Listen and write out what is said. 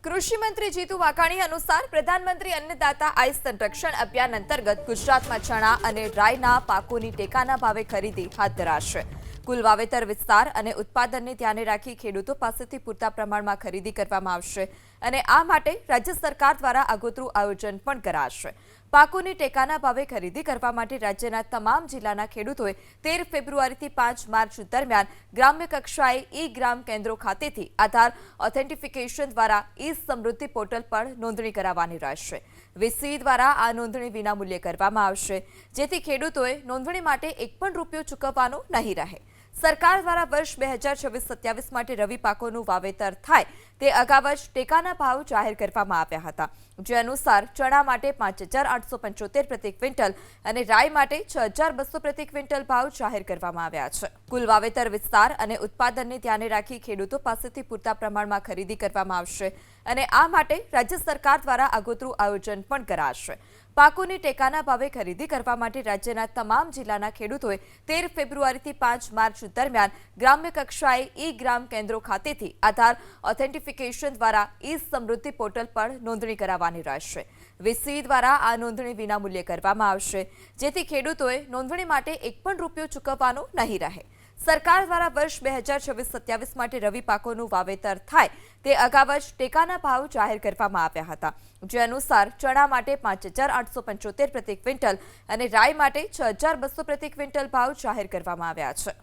કૃષિ મંત્રી જીતુ વાઘાણી અનુસાર પ્રધાનમંત્રી અન્નદાતા આય સંરક્ષણ અભિયાન અંતર્ગત ગુજરાતમાં ચણા અને રાઈના પાકોની ટેકાના ભાવે ખરીદી હાથ ધરાશે। કુલ વાવેતર વિસ્તાર અને ઉત્પાદનને ધ્યાને રાખી ખેડૂતો પાસેથી પૂરતા પ્રમાણમાં ખરીદી કરવામાં આવશે અને આ માટે રાજ્ય સરકાર દ્વારા આગોતરું આયોજન પણ કરાશે। પાકોની ટેકાના ભાવે ખરીદી કરવા માટે રાજ્યના તમામ જિલ્લાના ખેડૂતોએ 13 ફેબ્રુઆરીથી 5 માર્ચ દરમિયાન ગ્રામ્ય કક્ષાએ ઈ-ગ્રામ કેન્દ્રો ખાતેથી આધાર ઓથેન્ટિફિકેશન દ્વારા ઈ-સમૃદ્ધિ પોર્ટલ પર નોંધણી કરાવવાની રહેશે। વીસી દ્વારા આ નોંધણી વિનામૂલ્યે કરવામાં આવશે, જેથી ખેડૂતોએ નોંધણી માટે એક પણ રૂપિયો ચૂકવવાનો નહીં રહે। સરકાર દ્વારા વર્ષ 2026-27 માટે રવિ પાકોનું વાવેતર થાય તે અગાઉ જ ટેકાના ભાવ જાહેર કરવામાં આવ્યા હતા, જે અનુસાર ચણા માટે 5,875 પ્રતિ ક્વિન્ટલ અને રાઈ માટે 6,200 પ્રતિ ક્વિન્ટલ ભાવ જાહેર કરવામાં આવ્યા છે। કુલ વાવેતર વિસ્તાર અને ઉત્પાદનને ધ્યાને રાખી ખેડૂતો પાસેથી પૂરતા પ્રમાણમાં ખરીદી કરવામાં આવશે અને આ માટે રાજ્ય સરકાર દ્વારા આગોતરું આયોજન પણ કરાશે। પાકોની ટેકાના ભાવે ખરીદી કરવા માટે રાજ્યના તમામ જિલ્લાના ખેડૂતોએ 13 ફેબ્રુઆરીથી 5 માર્ચ દરમિયાન ગ્રામ્ય કક્ષાએ ઈ-ગ્રામ કેન્દ્રો ખાતેથી આધાર ઓથેન્ટિફિકેશન દ્વારા ઈ-સમૃદ્ધિ પોર્ટલ પર નોંધણી કરાવવાની રહેશે। વીસી દ્વારા આ નોંધણી વિનામૂલ્યે કરવામાં આવશે, જેથી ખેડૂતોએ નોંધણી માટે એક પણ રૂપિયો ચૂકવવાનો નહીં રહે। સરકાર દ્વારા વર્ષ 2026-27 માટે રવિ પાકોનું વાવેતર થાય તે અગાઉ જ ટેકાના ભાવ જાહેર કરવામાં આવ્યા હતા, જે અનુસાર ચણા માટે 5,875 પ્રતિ ક્વિન્ટલ અને રાઈ માટે 6,200 પ્રતિ ક્વિન્ટલ ભાવ જાહેર કરવામાં આવ્યા છે।